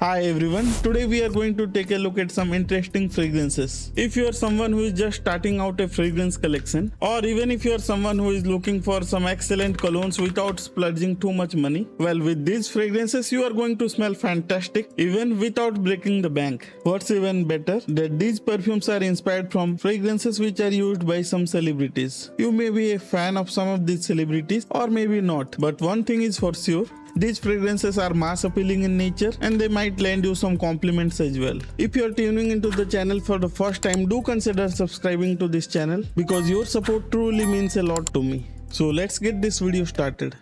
Hi everyone, today we are going to take a look at some interesting fragrances. If you are someone who is just starting out a fragrance collection, or even if you are someone who is looking for some excellent colognes without splurging too much money, well, with these fragrances you are going to smell fantastic even without breaking the bank. What's even better, that these perfumes are inspired from fragrances which are used by some celebrities. You may be a fan of some of these celebrities or maybe not, but one thing is for sure, these fragrances are mass appealing in nature and they might lend you some compliments as well. If you are tuning into the channel for the first time, do consider subscribing to this channel because your support truly means a lot to me. So let's get this video started.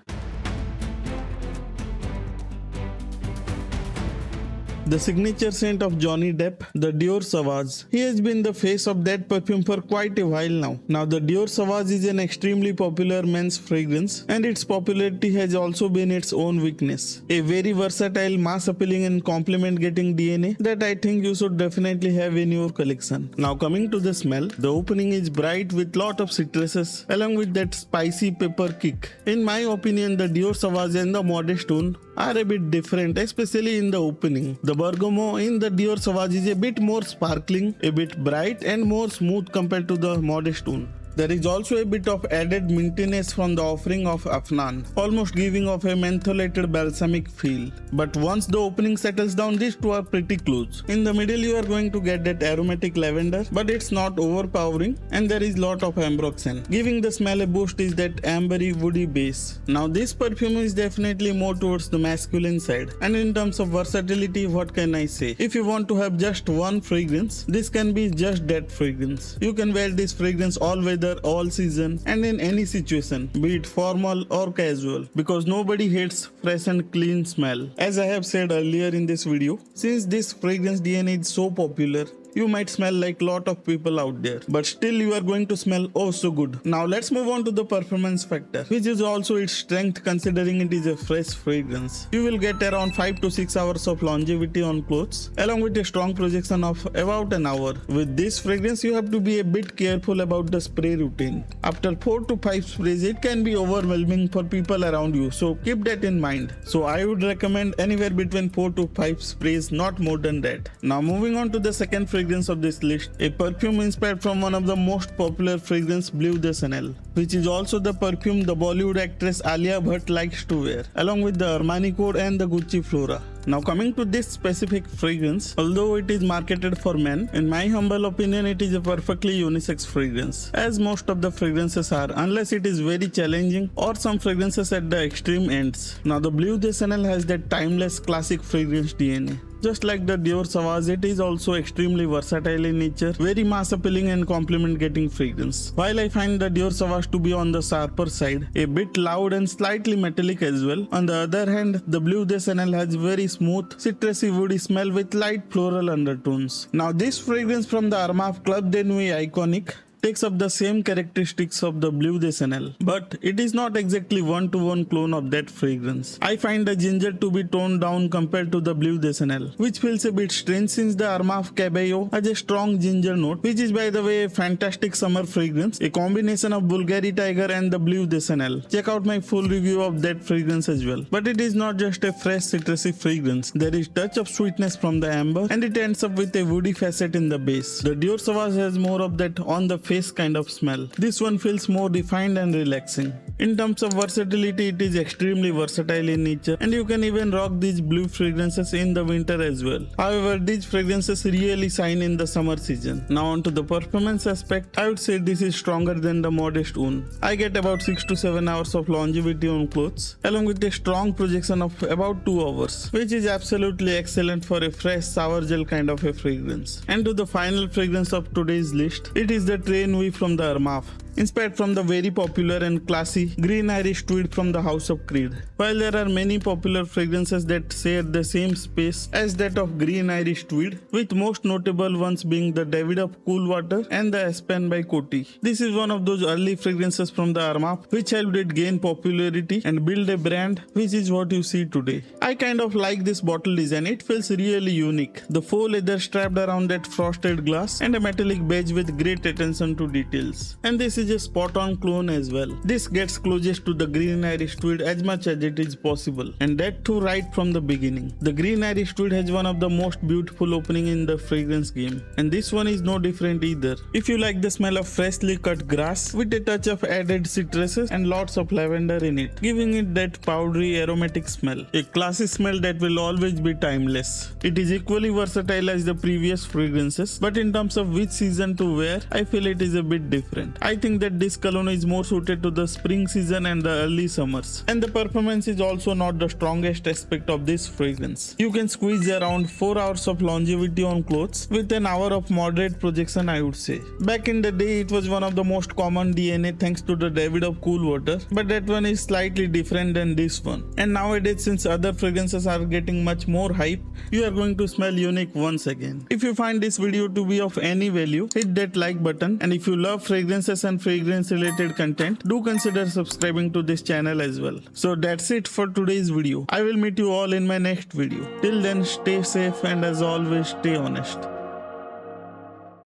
The signature scent of Johnny Depp, the Dior Sauvage. He has been the face of that perfume for quite a while now. Now the Dior Sauvage is an extremely popular men's fragrance and its popularity has also been its own weakness. A very versatile, mass appealing and compliment getting DNA that I think you should definitely have in your collection. Now coming to the smell, the opening is bright with lot of citruses along with that spicy pepper kick. In my opinion, the Dior Sauvage and the Modest One are a bit different, especially in the opening. The bergamot in the Dior Sauvage is a bit more sparkling, a bit bright and more smooth compared to the Modest One. There is also a bit of added mintiness from the offering of Afnan, almost giving off a mentholated balsamic feel. But once the opening settles down, these two are pretty close. In the middle you are going to get that aromatic lavender, but it's not overpowering and there is lot of ambroxan. Giving the smell a boost is that ambery woody base. Now this perfume is definitely more towards the masculine side, and in terms of versatility, what can I say? If you want to have just one fragrance, this can be just that fragrance. You can wear this fragrance all weather, all season and in any situation, be it formal or casual, because nobody hates fresh and clean smell. As I have said earlier in this video, since this fragrance DNA is so popular, you might smell like lot of people out there, but still you are going to smell oh so good. Now let's move on to the performance factor, which is also its strength considering it is a fresh fragrance. You will get around 5 to 6 hours of longevity on clothes along with a strong projection of about an hour. With this fragrance you have to be a bit careful about the spray routine. After 4 to 5 sprays it can be overwhelming for people around you, so keep that in mind. So I would recommend anywhere between 4 to 5 sprays, not more than that. Now moving on to the second fragrance of this list, a perfume inspired from one of the most popular fragrance, Bleu de Chanel, which is also the perfume the Bollywood actress Alia Bhatt likes to wear, along with the Armani Code and the Gucci Flora. Now coming to this specific fragrance, although it is marketed for men, in my humble opinion it is a perfectly unisex fragrance, as most of the fragrances are, unless it is very challenging or some fragrances at the extreme ends. Now the Bleu de Chanel has that timeless classic fragrance DNA. Just like the Dior Sauvage, it is also extremely versatile in nature, very mass appealing and compliment getting fragrance. While I find the Dior Sauvage to be on the sharper side, a bit loud and slightly metallic as well, on the other hand, the Bleu de Chanel has very smooth, citrusy woody smell with light floral undertones. Now this fragrance from the Armaf Club de Nuit iconic takes up the same characteristics of the Bleu de Chanel, but it is not exactly one-to-one clone of that fragrance. I find the ginger to be toned down compared to the Bleu de Chanel, which feels a bit strange since the Armaf Caballo has a strong ginger note, which is by the way a fantastic summer fragrance, a combination of Bulgari Tiger and the Bleu de Chanel. Check out my full review of that fragrance as well. But it is not just a fresh citrusy fragrance, there is touch of sweetness from the amber and it ends up with a woody facet in the base. The Dior Sauvage has more of that on the face kind of smell. This one feels more refined and relaxing. In terms of versatility, it is extremely versatile in nature and you can even rock these blue fragrances in the winter as well. However, these fragrances really shine in the summer season. Now onto the performance aspect, I would say this is stronger than the Modest One. I get about 6 to 7 hours of longevity on clothes along with a strong projection of about 2 hours, which is absolutely excellent for a fresh sour gel kind of a fragrance. And to the final fragrance of today's list, it is the Nuit from the Armaf, inspired from the very popular and classy Green Irish Tweed from the House of Creed. While there are many popular fragrances that share the same space as that of Green Irish Tweed, with most notable ones being the David of Cool Water and the Aspen by Coty. This is one of those early fragrances from the Armaf which helped it gain popularity and build a brand which is what you see today. I kind of like this bottle design, it feels really unique. The faux leather strapped around that frosted glass and a metallic badge with great attention to details. And this is is a spot on clone as well. This gets closest to the green iris tweed as much as it is possible, and that too right from the beginning. The green iris tweed has one of the most beautiful opening in the fragrance game, and this one is no different either. If you like the smell of freshly cut grass with a touch of added citruses and lots of lavender in it, giving it that powdery aromatic smell, a classy smell that will always be timeless. It is equally versatile as the previous fragrances, but in terms of which season to wear, I feel it is a bit different. I think that this cologne is more suited to the spring season and the early summers, and the performance is also not the strongest aspect of this fragrance. You can squeeze around 4 hours of longevity on clothes with an hour of moderate projection, I would say. Back in the day, it was one of the most common DNA thanks to the David of cool water, but that one is slightly different than this one. And nowadays, since other fragrances are getting much more hype, you are going to smell unique once again. If you find this video to be of any value, hit that like button, and if you love fragrances and fragrance related content, do consider subscribing to this channel as well. So that's it for today's video. I will meet you all in my next video. Till then, stay safe and as always, stay honest.